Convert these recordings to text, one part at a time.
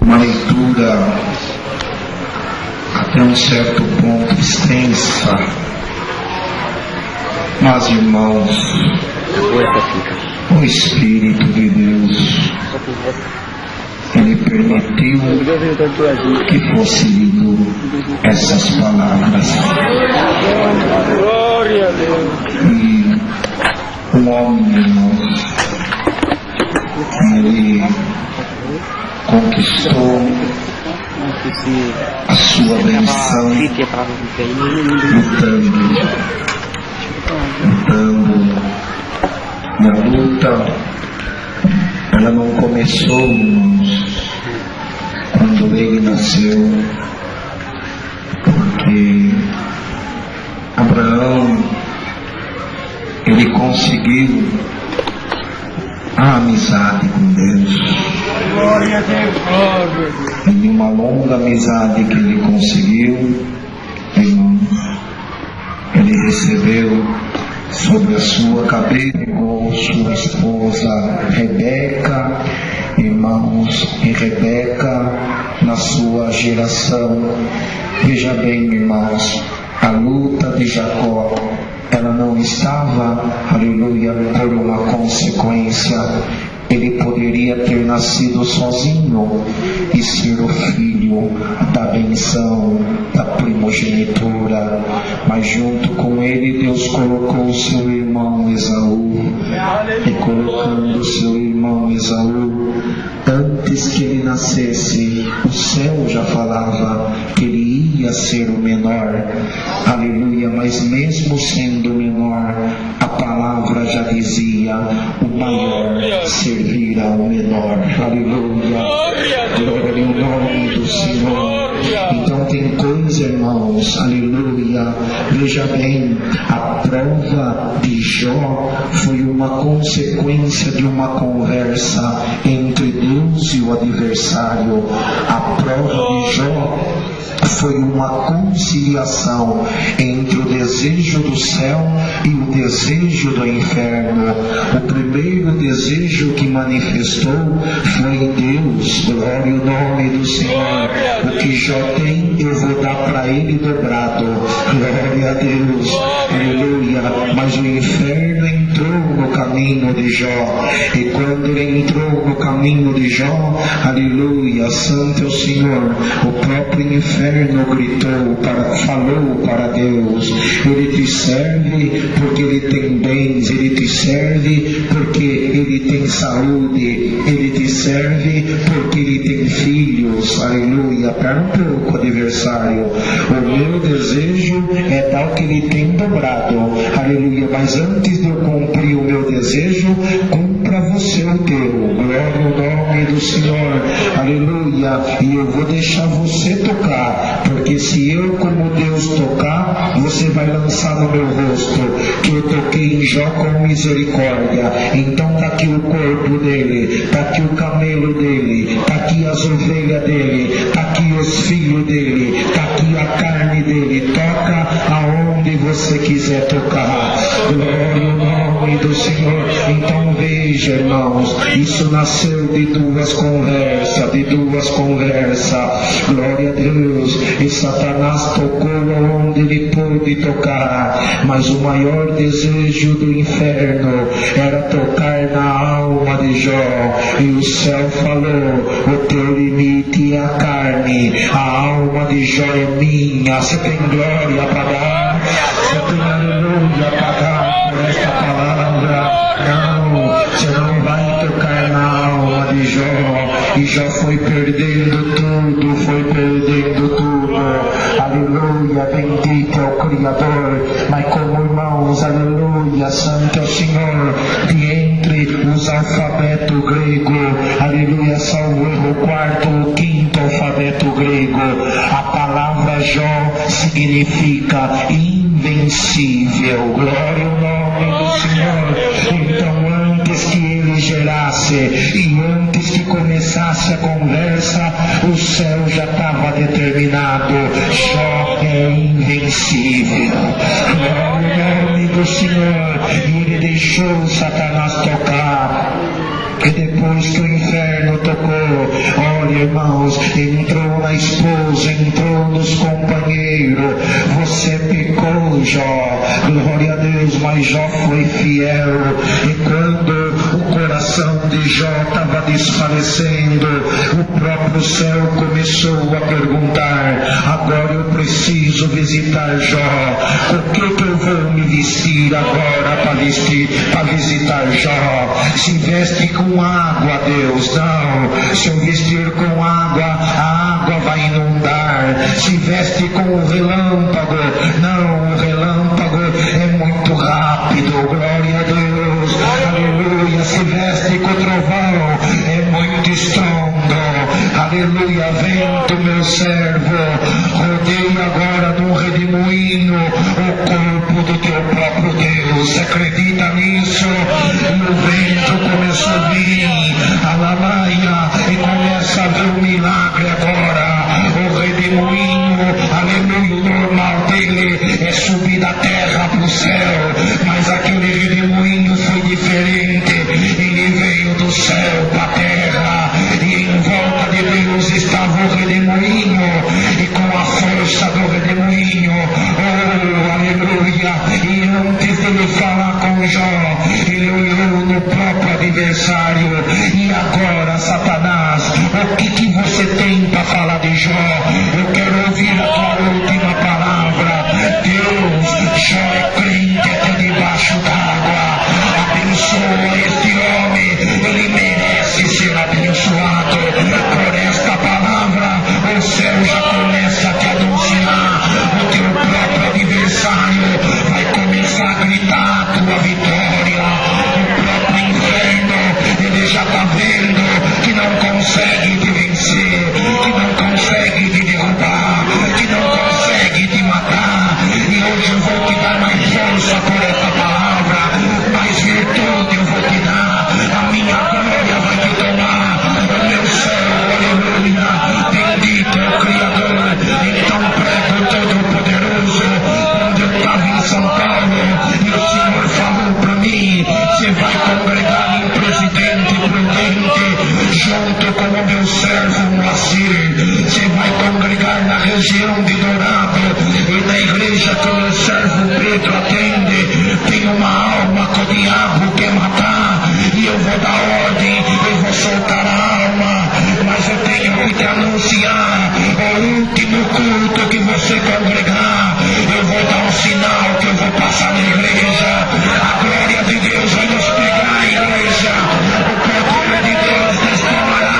uma leitura até um certo ponto extensa, mas, irmãos, o Espírito de Deus, Ele permitiu que fosse lido essas palavras. E o homem, irmãos, ele conquistou a sua benção lutando. E a luta, ela não começou, irmãos, quando ele nasceu, porque Abraão, ele conseguiu a amizade com Deus. Glória a Deus. E uma longa amizade que ele conseguiu, irmãos, ele recebeu sobre a sua cabeça sua esposa Rebeca, irmãos, e Rebeca na sua geração. Veja bem, irmãos, a luta de Jacó, ela não estava, aleluia, por uma consequência. Ele poderia ter nascido sozinho e ser o filho da benção, da primogenitura, mas junto com ele Deus colocou seu irmão Esaú, e colocando seu irmão Esaú, antes que ele nascesse, o céu já falava que ele ia ser o menor, aleluia, mas mesmo sendo o menor, a palavra já dizia: o maior servirá ao menor, aleluia, glória ao nome do Senhor. Então tem coisa, irmãos, aleluia, veja bem, a prova de Jó foi uma consequência de uma conversa entre Deus e o adversário. A prova de Jó foi uma conciliação entre o desejo do céu e o desejo do inferno. O primeiro desejo que manifestou foi Deus, glória ao nome do Senhor. O que Jó tem, eu vou dar para ele dobrado, glória a Deus, aleluia. Mas o inferno entrou no caminho de Jó, e quando ele entrou no caminho de Jó, aleluia, santo é o Senhor, o próprio inferno gritou, falou para Deus: ele te serve porque ele tem bens, ele te serve porque ele tem saúde, ele te serve porque ele tem filhos, aleluia. Pera um pouco, adversário, o meu desejo é dar o que ele tem dobrado, aleluia, mas antes de eu cumprir o meu desejo, cumpra você o teu, glória ao nome do Senhor, aleluia. E eu vou deixar você tocar, porque se eu, como Deus, tocar, você vai lançar no meu rosto que eu toquei em Jó com misericórdia. Então está aqui o corpo dele, está aqui o camelo dele, está aqui as ovelhas dele, está aqui os filhos dele, está aqui a carne dele. Toca aonde você quiser tocar, glória ao nome do Senhor. Então veja, irmãos, isso nasceu de duas conversas, glória a Deus. E Satanás tocou onde ele pôde tocar, mas o maior desejo do inferno era tocar na alma de Jó, e o céu falou: o teu limite é a carne, a alma de Jó é minha. Você tem glória para dar, você tem aleluia para dar por esta palavra. Não, você não vai tocar na alma de Jó, e Jó foi perdendo tudo, aleluia, bendito é o Criador. Mas como irmãos, aleluia, santo é o Senhor, de entre os alfabetos grego, aleluia, salvo erro, o quarto ou quinto alfabeto grego, a palavra Jó significa invencível, glória ao nome do Senhor. Então antes que ele gerasse e antes que começasse a conversa, o céu já estava determinado: Jó é invencível, glória ao nome do Senhor. E ele deixou Satanás tocar. E depois que o inferno tocou, olha, irmãos, entrou na esposa, entrou nos companheiros. Você pecou, Jó, glória a Deus, mas Jó foi fiel. E quando o coração de Jó estava desfalecendo, o próprio céu começou a perguntar: agora eu preciso visitar Jó. O que eu vou me vestir agora para visitar Jó? Se veste com água, Deus. Não, se eu vestir com água, a água vai inundar. Se veste com o relâmpago, não, o relâmpago é muito rápido, glória a Deus, aleluia. Se veste com o trovão, é muito estrondo, aleluia. Vento, meu servo, rodeia agora num redemoinho o corpo do teu próprio Deus. Você acredita nisso? E o vento começou a vir, alamaia, e começa a ver o milagre agora. O redemoinho, aleluia, o normal dele é subir da terra para o céu, mas aquele redemoinho foi diferente. Ele veio do céu para a terra, e em volta de Deus estava o redemoinho, e com a força do redemoinho, oh, aleluia. E antes de ele falar com Jó, ele olhou no próprio adversário. E agora, Satanás, o que você tem para falar de Jó? Eu quero ouvir a tua última palavra. Deus, Jó é crente até debaixo d'água. Abençoa este homem, ele merece ser abençoado. Por esta palavra, o céu já começa a te anunciar. O teu próprio adversário vai começar a gritar a tua vitória. O próprio inferno, ele já está vendo que não consegue te vencer, que não consegue te derrubar, que não consegue te matar. E hoje eu vou te dar mais força por essa palavra, mais virtude eu vou te dar, a minha glória vai te tomar. O meu céu, aleluia, bendito é o Criador. Então prego todo-poderoso. Quando eu estava em São Paulo, e o Senhor falou para mim: você vai congregar em Presidente Prudente, junto com o meu servo Moacir. Você vai congregar na região de Dourado, e na igreja que o meu servo Pedro atende, tem uma alma que o diabo quer matar, e eu vou dar ordem, eu vou soltar a alma, mas eu tenho que te anunciar: o último culto que você congregar, eu vou dar um sinal que eu vou passar na igreja. A glória de Deus vai nos pegar, a igreja. O poder de Deus destroará.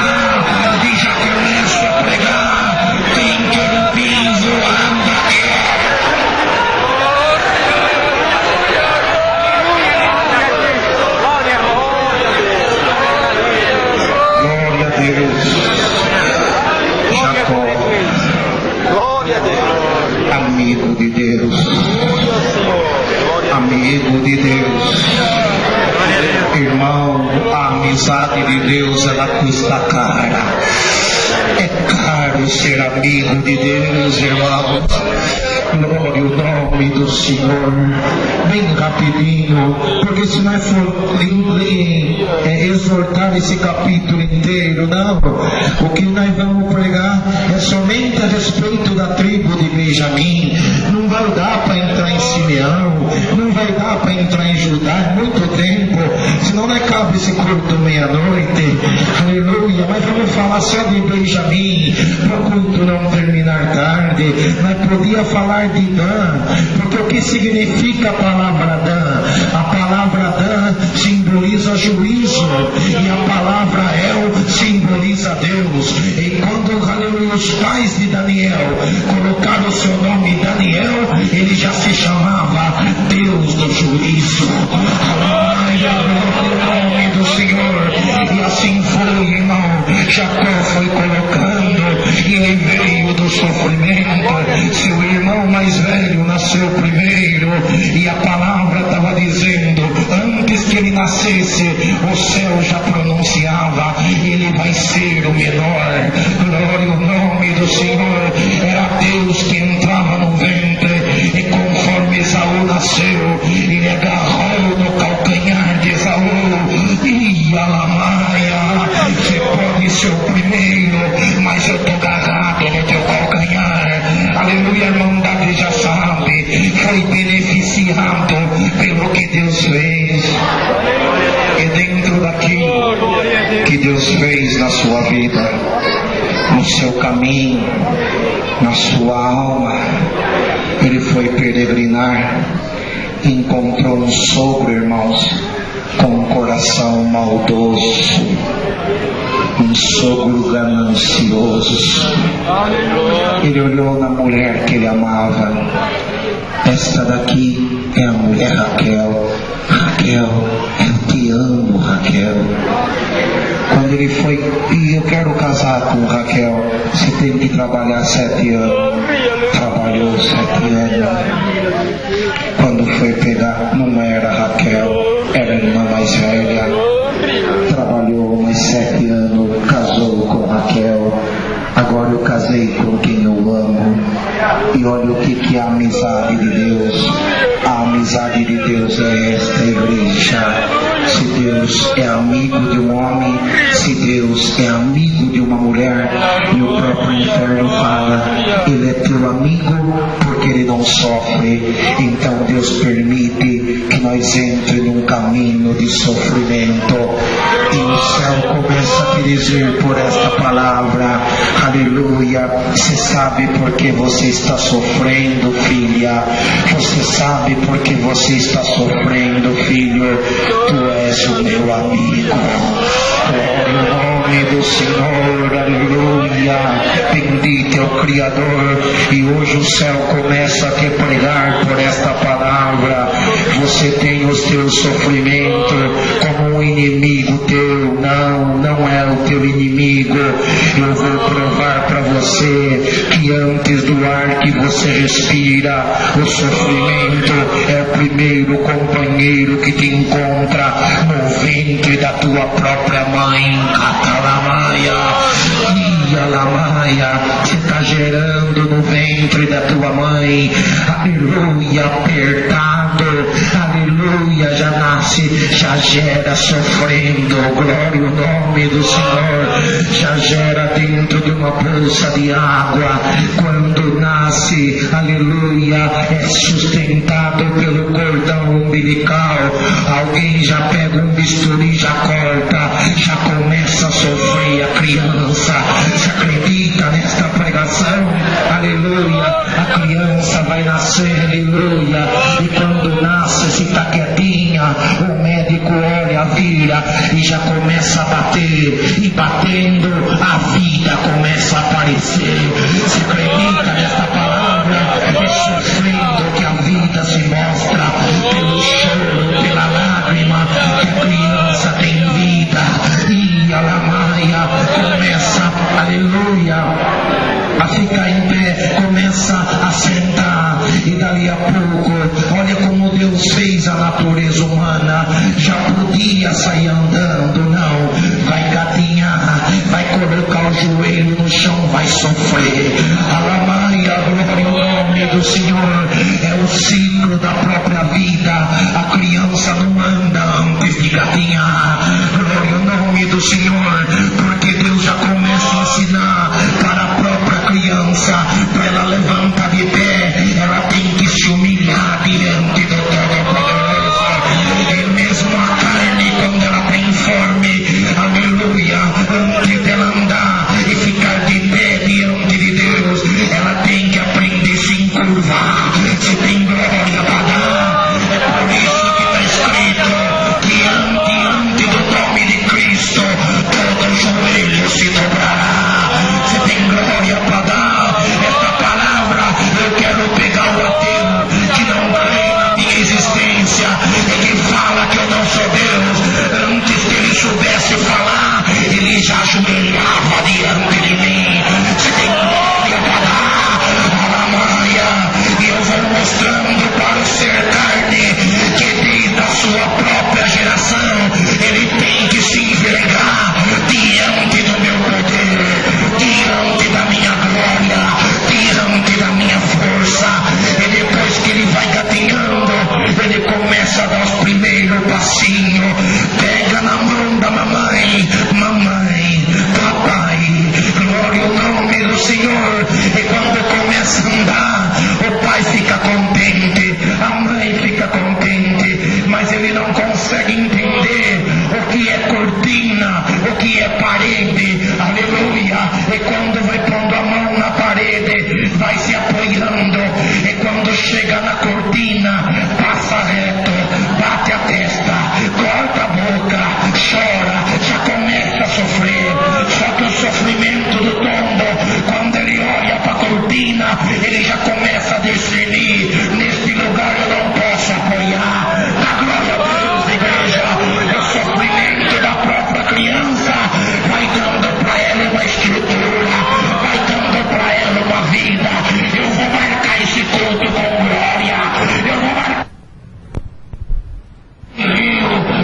E já começa a pregar: tem que o piso anda aqui. Glória a Deus. Jacó, Glória a Deus. amigo de Deus, amigo de Deus. Irmão, a amizade de Deus, ela custa cara. É caro ser amigo de Deus, irmão. Glória ao nome do Senhor. Bem rapidinho, porque se nós for exortar esse capítulo inteiro, não. O que nós vamos pregar é somente a respeito da tribo de Benjamim. Não vai dar para entrar em Simeão, não vai dar para entrar em Judá, é muito tempo, senão não cabe esse culto meia-noite. Aleluia. Mas vamos falar só de Benjamim, para o culto não terminar tarde. Nós podíamos falar de Dan, porque o que significa a palavra Dan? A palavra Dan simboliza juízo, e a palavra El simboliza Deus. E quando, aleluia, os pais de Daniel colocaram o seu nome Daniel, ele já se chamava Deus do juízo. Aleluia, glória ao nome do Senhor. E assim foi, irmão. Jacó foi colocando, e ele veio do sofrimento. Seu irmão mais velho nasceu primeiro, e a palavra estava dizendo: antes que ele nascesse, o céu já pronunciava: ele vai ser o menor. Glória ao nome do Senhor. Era Deus que entrava no ventre, e conforme Esaú nasceu, ele agarrou no calcanhar de Esaú, e alamar Deus fez na sua vida, no seu caminho, na sua alma. Ele foi peregrinar, encontrou um sogro, irmãos, com um coração maldoso, um sogro ganancioso. Ele olhou na mulher que ele amava. Esta daqui é a mulher Raquel. Raquel, eu te amo, Raquel. Quando ele foi, e eu quero casar com Raquel, você tem que trabalhar 7 anos. Trabalhou 7 anos. Quando foi pegar, não era Raquel, era a irmã mais velha. Trabalhou mais 7 anos, casou com Raquel. Agora eu casei com quem eu amo. E olha o que é a amizade de Deus. A amizade de Deus é esta igreja. Se Deus é amigo de um homem, se Deus é amigo de uma mulher, e o próprio inferno fala, ele é teu amigo porque ele não sofre. Então Deus permite que nós entre num caminho de sofrimento, e o céu começa a te dizer por esta palavra, aleluia, você sabe por que você está sofrendo, filha, você sabe por que você está sofrendo, filho, tu és o meu amigo. Glória ao nome do Senhor, aleluia, bendito é o Criador. E hoje o céu começa a te pregar por esta palavra. Você tem os teus sofrimentos como um inimigo teu. Não é o teu inimigo. Eu vou provar para você que antes do ar que você respira, o sofrimento é o primeiro companheiro que te encontra no ventre da tua própria mãe. Catalamaia, Ialamaia, você está gerando no ventre da tua mãe, aleluia, apertado, aleluia, já nasce, já gera sofrendo, glória ao nome do Senhor, já gera dentro de uma bolsa de água, quando nasce, aleluia, é sustentado pelo cordão umbilical, alguém já pega um bisturi, já corta, já começa a sofrer a criança. Se acredita nesta pregação, aleluia, a criança vai nascer, aleluia, e quando nasce, se está quietinha, o médico olha, vira e já começa a bater, e batendo a vida começa a aparecer. Se acredita nesta palavra, é sofrendo que a vida se mostra, pelo choro, pela lágrima, que a criança tem vida, e a lamaia começa, aleluia, a ficar em pé, começa a sentar, e dali a pouco, olha como Deus fez a natureza humana, já podia sair andando, não, vai gatinhar, vai colocar o joelho no chão, vai sofrer, a lamaia, glória ao nome do Senhor, é o ciclo da própria vida, a criança não anda antes de gatinhar, glória ao nome do Senhor, porque Deus já começa a ensinar para a própria criança, para ela levantar de pé, ela tem que se humilhar diante do Todo-Poderoso, e mesmo a carne, quando ela tem fome, aleluia, antes dela andar e ficar de pé diante de Deus, ela tem que aprender a se encurvar, se tem glória para dar, é por isso que está escrito que diante do nome de Cristo, todo joelho se dobrará, se tem glória para dar, esta palavra eu quero pegar o ateu que não crê na minha existência e que fala que eu não sou Deus, antes que ele soubesse falar, ele já ajoelhava diante de mim, se tem glória para dar, alamaia, e eu vou mostrando para o ser carne que desde a sua própria geração ele tem que se envergar diante do meu poder, diante da minha glória, diante da minha força, e depois que ele vai gatinhando, ele começa a dar os primeiros passinhos, pega na mão da mamãe, mamãe, E quando vai pondo a mão na parede, vai se apoiando. E quando chega na cortina, passa reto, bate a testa, corta a boca, chora, já começa a sofrer. Só que o sofrimento do tombo, quando ele olha para a cortina, ele já começa a discernir: neste lugar eu não posso apoiar. A glória a Deus, igreja. O sofrimento da própria criança vai dando para ela uma estrutura, vai dando para ela uma vida. Eu vou marcar esse culto com glória. Eu vou marcar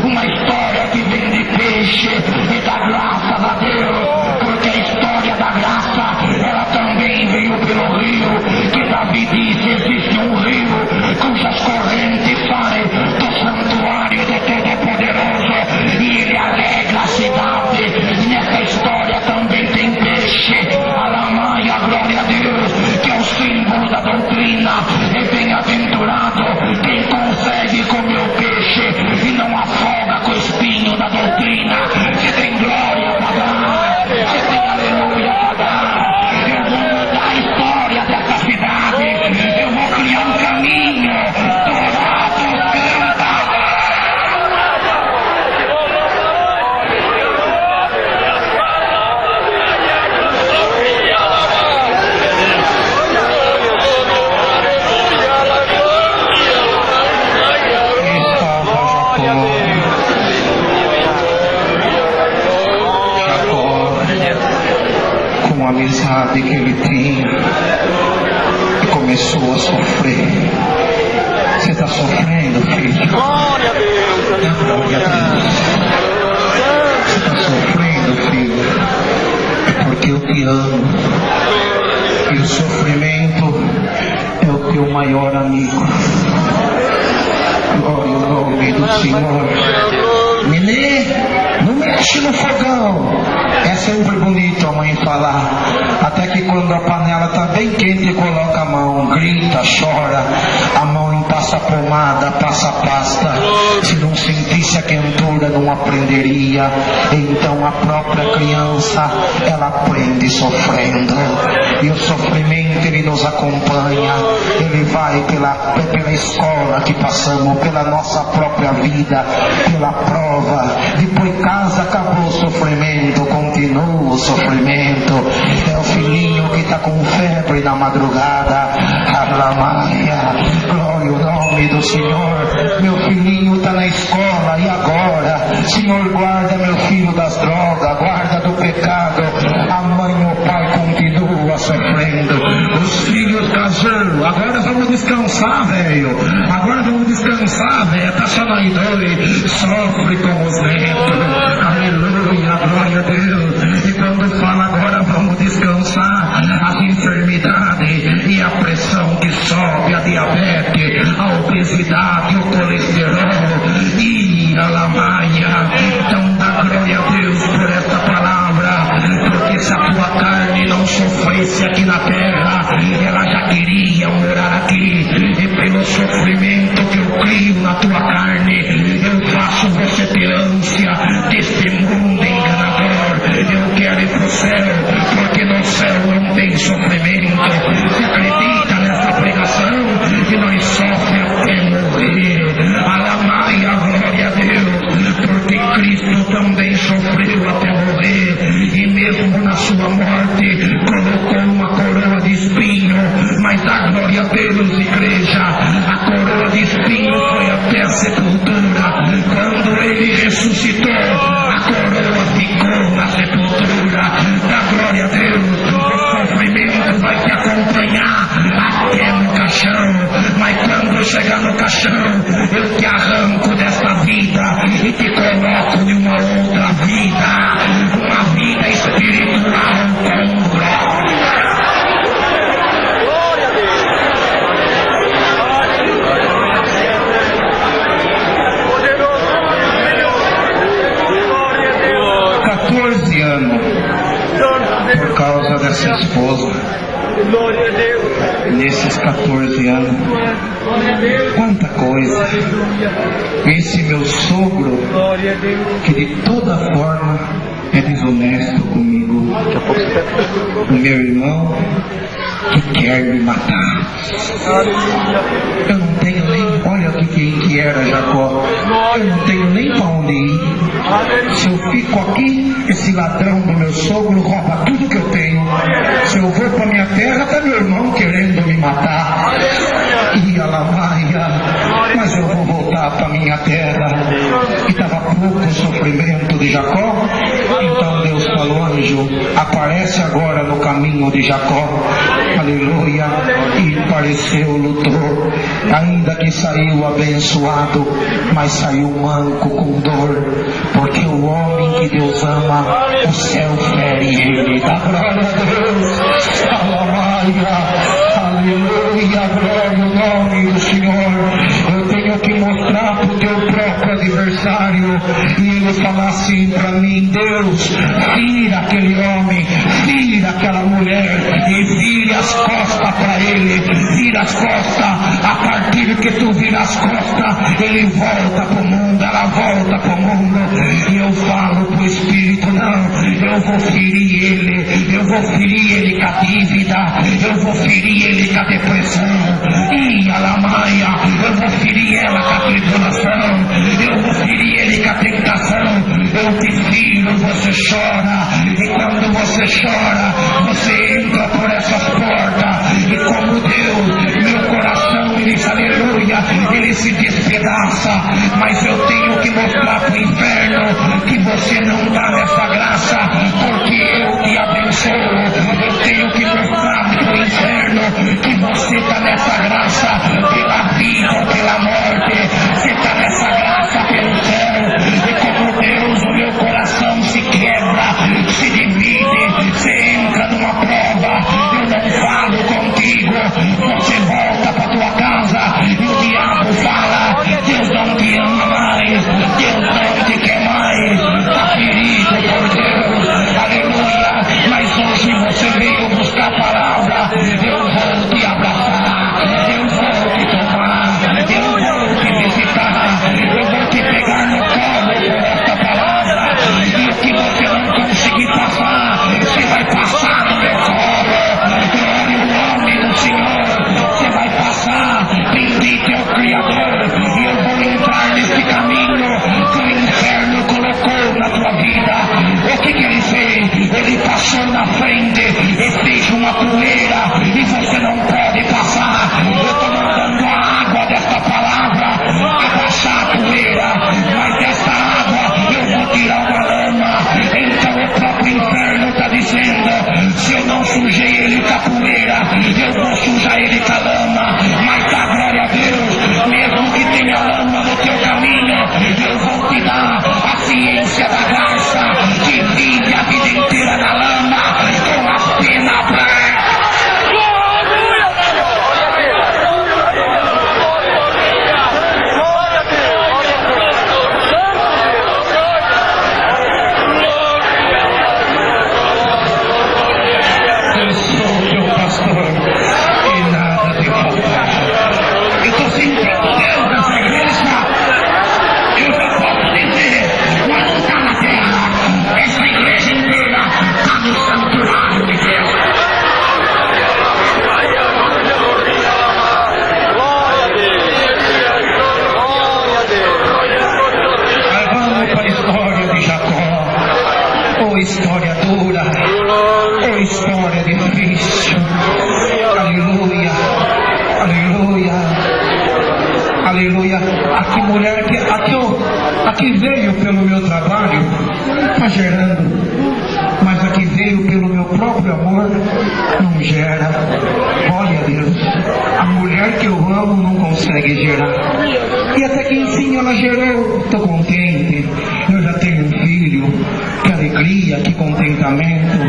uma história que vem de peixe e dá graças a Deus, porque a história da graça, ela também veio pelo rio, que Davi disse: existe um rio cujas correntes saem do santuário do Todo-Poderoso e ele alegra a cidade. Nessa história também tem peixe, alamaia, glória a Deus, que é o símbolo da doutrina. E bem-aventurado quem consegue comer o peixe e não afoga com o espinho da doutrina. Você tem glória para dar, você tem aleluia para dar. Eu vou mudar a história dessa cidade, eu vou criar um caminho. Dourado canta. Com a amizade que ele tinha, e começou a sofrer. Você está sofrendo, filho? Glória a Deus. Glória a Deus. Você está sofrendo, filho? É porque eu te amo. E o sofrimento é o teu maior amigo. Glória ao nome do Senhor. Nenê, não mexe no fogão. É sempre bonito a mãe falar. Até que quando a panela está bem quente, coloca a mão, grita, chora. A mão passa pomada, passa pasta. Se não sentisse a quentura, não aprenderia. Então a própria criança, ela aprende sofrendo. E o sofrimento, ele nos acompanha. Ele vai pela escola que passamos, pela nossa própria vida, pela prova. Depois casa, acabou o sofrimento, continua o sofrimento. É o filhinho que está com febre na madrugada. Alamaia, glória ao nome do Senhor. Meu filhinho está na escola, e agora? Senhor, guarda meu filho das drogas, guarda do pecado. A mãe e o pai continuam sofrendo. Os filhos casando. Agora vamos descansar, velho. Agora vamos descansar, velho. Tá só nós dois. Sofre com os netos. Aleluia, glória a Deus. E quando fala agora vamos descansar, as enfermidades e a pressão que sobe, a diabetes, a obesidade, o colesterol e a lamaia. Então dá glória a Deus por esta palavra, porque se a tua carne não sofresse aqui na terra, ela já queria morar aqui. E pelo sofrimento que eu crio na tua carne, eu faço você ter ânsia deste mundo enganador. Eu quero ir para o céu, porque no céu não tem sofrimento. Você acredita nessa pregação? Que nós sofremos até morrer. Alamaia, glória a Deus, porque Cristo também sofreu até morrer. E mesmo na sua morte colocou uma coroa de espinho. Mas dá glória a Deus, igreja, a coroa de espinho foi até a sepultura. Quando ele ressuscitou, a coroa ficou na sepultura. Dá glória a Deus. O sofrimento vai te acompanhar até no caixão. Mas quando chegar no caixão, eu te arranco desta vida e te coloco em uma outra vida. Uma vida espiritual com glória. Glória a Deus. 14 anos por causa dessa esposa. Nesses 14 anos, quanta coisa. Esse meu sogro, que de toda forma é desonesto comigo, o meu irmão que quer me matar. Eu não tenho nem, olha que era Jacó, eu não tenho nem para onde ir. Se eu fico aqui, esse ladrão do meu sogro rouba tudo que eu tenho. Se eu vou para minha terra, está meu irmão querendo me matar. Ia lá, mas eu vou voltar para minha terra. E estava pouco o sofrimento de Jacó. Então Deus falou: anjo, aparece agora no caminho de Jacó. Aleluia. E apareceu, lutou. Ainda que saiu abençoado, mas saiu manco com dor. Porque o homem que Deus ama, o céu fere ele. Dá glória a Deus. Aleluia. Glória ao nome do Senhor. Eu tenho que mostrar para o teu próprio adversário. E ele falar assim para mim: Deus, vira aquele homem, vira aquela mulher e vire as costas para ele. Vira as costas. A partir que tu vira as costas, ele volta para o mundo, ela volta para o mundo. E eu falo para o Espírito: não, eu vou ferir ele, eu vou ferir ele com a dívida, eu vou ferir ele com a depressão. E a lamaia, eu vou ferir ela com a tribulação, eu vou ferir ele com a tentação. Eu te firo, você chora, e quando você chora, você entra por essas portas. E como Deus, meu coração, ele diz aleluia, ele se despedaça. Mas eu tenho que mostrar para o inferno que você não está nessa graça, porque eu te abençoo. Eu tenho que mostrar para o inferno que você está nessa graça pela vida ou pela morte. Você está nessa graça pelo céu. E como Deus, o meu coração se quebra, se divide, você entra numa prova. Eu não falo contigo, você volta para tua casa e o diabo fala: Deus não te ama mais, Deus não te quer mais, está ferido por Deus. Aleluia. Mas hoje você veio buscar a palavra. Eu vou te abraçar, eu vou te tomar, eu vou te visitar, eu vou te pegar no colo por esta palavra. E o que você não conseguir passar, você vai passar no meu colo. Glória ao nome do Senhor. Você vai passar. Bendito é o Criador. E eu vou entrar nesse caminho que o inferno colocou na tua vida. O que ele fez? Ele passou na frente e fez uma poeira e você não pode passar. Eu estou mandando a água desta palavra abaixar a poeira, mas dessa água eu vou tirar uma lama. Então o próprio inferno está dizendo: se eu não sujei ele com a poeira, eu vou sujar ele com a lama. Mas dá glória a Deus, mesmo que tenha lama no teu caminho, eu vou te dar a ciência da graça que vive a vida inteira na lama com a pena branca. Eu sou teu pastor e nada te faltará. Eu estou sentindo Deus nessa igreja. Eu já posso dizer, mas não está na terra. Essa igreja inteira está no santuário de Deus. Mas vamos para a história de Jacó. Ou história dura, ou história difícil. Aleluia, aleluia, aleluia. Aqui mulher, aqui veio pelo meu trabalho, está gerando. Mas aqui veio pelo meu próprio amor, não gera. Olha Deus, a mulher que eu amo não consegue gerar. E até que enfim ela gerou. Estou contente, eu já tenho um filho. Que alegria, que contentamento.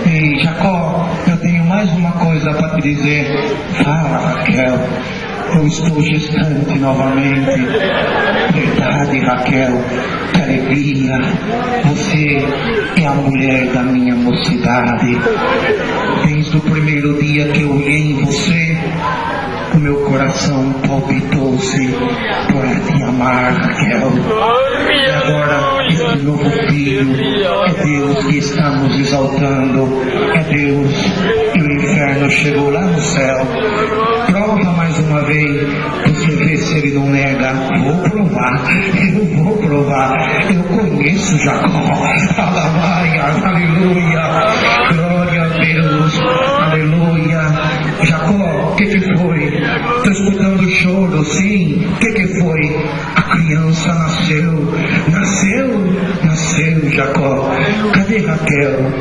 E Jacó, eu tenho mais uma coisa para te dizer. Fala, Raquel, eu estou gestante novamente. Verdade, Raquel, que alegria. Você é a mulher da minha mocidade. Desde o primeiro dia que eu olhei em você, o meu coração palpitou-se por te amar, Raquel. E agora, este novo filho é Deus que está nos exaltando, é Deus que o inferno chegou lá no céu. Prova mais uma vez, você vê se ele não nega. Vou provar, eu vou provar. Eu conheço Jacó. Aleluia, glória a Deus, aleluia. Jacó, o que foi? Estou escutando choro, sim. O que foi? A criança nasceu, Jacó. Cadê Raquel?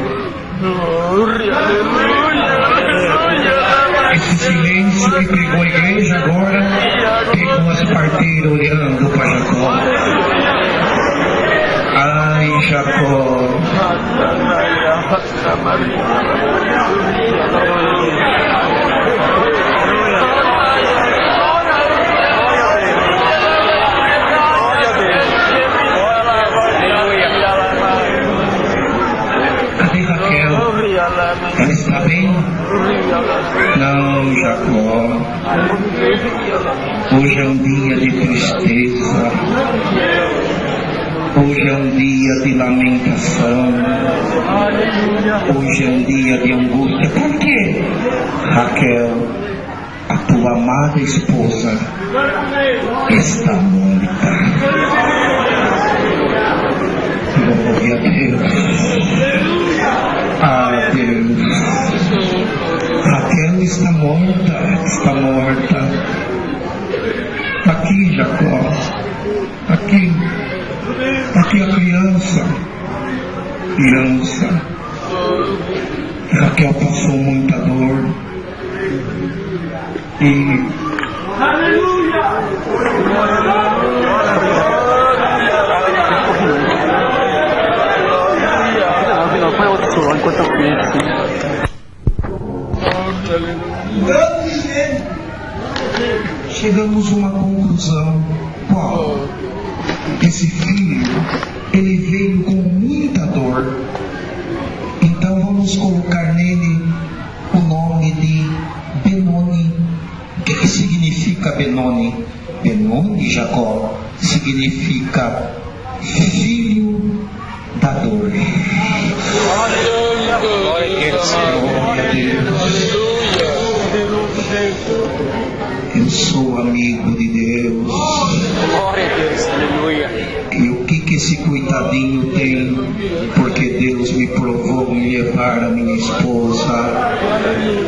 Esse silêncio que pegou a igreja agora, pegou as parteiras olhando para Jacó. Ai, Jacó. Cadê Raquel? Ela está bem? Não, Jacó. Hoje é um dia de tristeza. Hoje é um dia de lamentação. Hoje é um dia de angústia. Por quê? Raquel, a tua amada esposa está morta. Glória a Deus. Ah, Deus. Raquel está morta. Aqui, Jacó. Aqui a criança. Raquel passou muita dor. E chegamos a uma conclusão. Qual? Esse filho, ele veio com muita dor. Então vamos colocar nele o nome de Benoni. O que significa Benoni? Benoni, Jacó, significa filho da dor. Glória a Deus. Eu sou amigo de Deus. Glória a Deus, aleluia. E o que esse coitadinho tem? Porque Deus me provou me levar a minha esposa.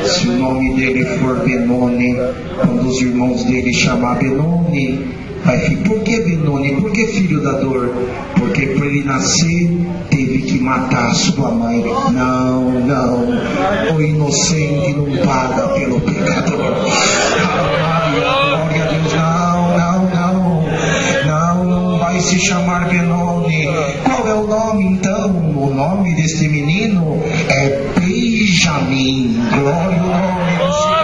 Se o nome dele for Benoni, quando os irmãos dele chamar Benoni, vai ficar. Por que Benoni? Por que filho da dor? Porque para ele nascer teve que matar sua mãe. Não. O inocente não paga pelo pecador. Glória a Deus. Não vai se chamar Benoni. Qual é o nome então? O nome desse menino é Benjamim. Glória ao nome do Senhor.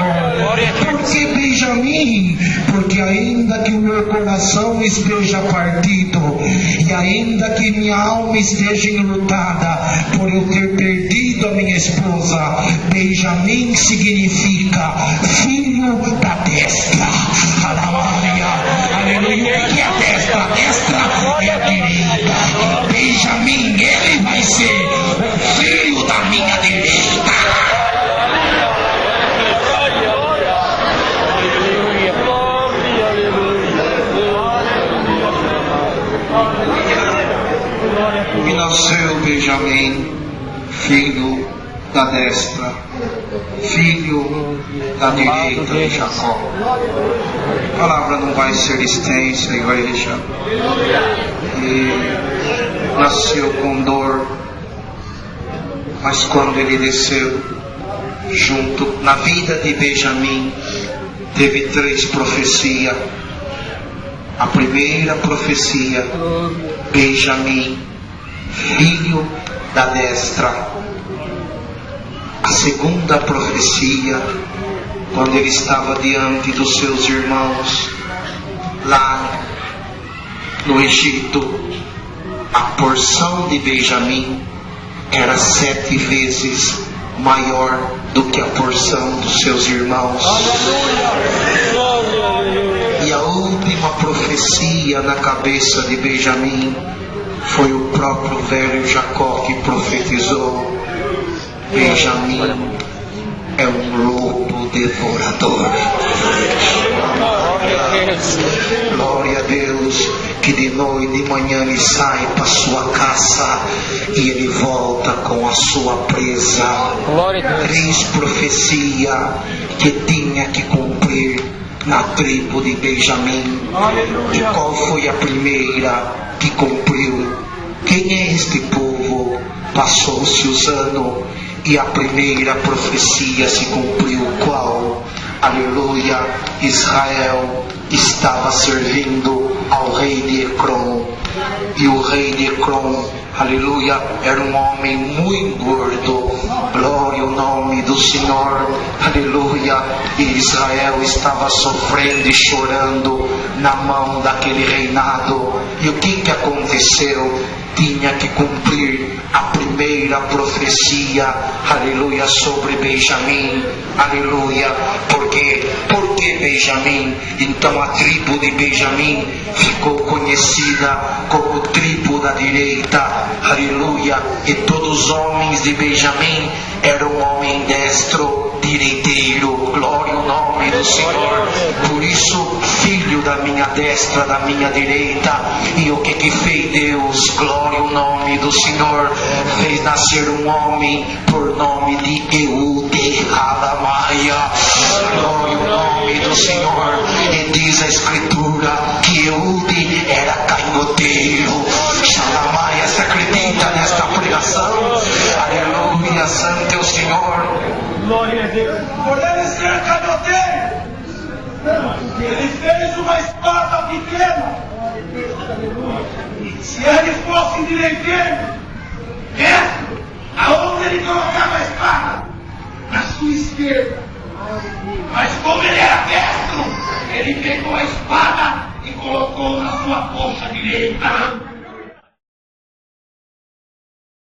Por que Benjamim? Porque ainda que o meu coração esteja partido, e ainda que minha alma esteja enlutada por eu ter perdido a minha esposa, Benjamim significa filho da destra. Aleluia. O que é a destra? A destra é a direita. Benjamim, ele vai ser o filho da minha direita. E nasceu Benjamim, filho da destra, filho da direita de Jacó. A palavra não vai ser extensa, igreja. E nasceu com dor, mas quando ele desceu, junto na vida de Benjamim, teve 3 profecias. A primeira profecia, Benjamim, filho da destra. A segunda profecia, quando ele estava diante dos seus irmãos, lá no Egito, a porção de Benjamim era 7 vezes maior do que a porção dos seus irmãos. E a última profecia na cabeça de Benjamim foi o próprio velho Jacó que profetizou: Benjamim é um lobo devorador. Glória a Deus, que de noite e de manhã ele sai para sua caça e ele volta com a sua presa. 3 profecias que tinha que cumprir na tribo de Benjamim. E qual foi a primeira que cumpriu? Quem é este povo? Passou-se os anos e a primeira profecia se cumpriu. Qual? Aleluia! Israel estava servindo ao rei de Ecrom. E o rei de Ecrom, aleluia, era um homem muito gordo. Glória ao nome do Senhor, aleluia. E Israel estava sofrendo e chorando na mão daquele reinado. E o que aconteceu? Tinha que cumprir a primeira profecia, aleluia, sobre Benjamim, aleluia. Por quê? Porque Benjamim, então a tribo de Benjamim ficou conhecida como tribo da direita, aleluia. E todos os homens de Benjamim eram homem destro, direiteiro. Glória ao nome do Senhor. Por isso, filho da minha destra, da minha direita. E o que fez Deus? Glória ao nome do Senhor. Fez nascer um homem por nome de Eude Alamaia. Glória ao nome do Senhor. E diz a Escritura que Eude era canhoteiro. Alamaia, se acredita nesta pregação? Aleluia, santo é o Senhor. Glória a Deus. Por ele ser canhoteiro, ele fez uma espada pequena. Se ele fosse direiteiro, aonde ele colocava a espada? Na sua esquerda. Mas como ele era destro, ele pegou a espada e colocou na sua coxa direita.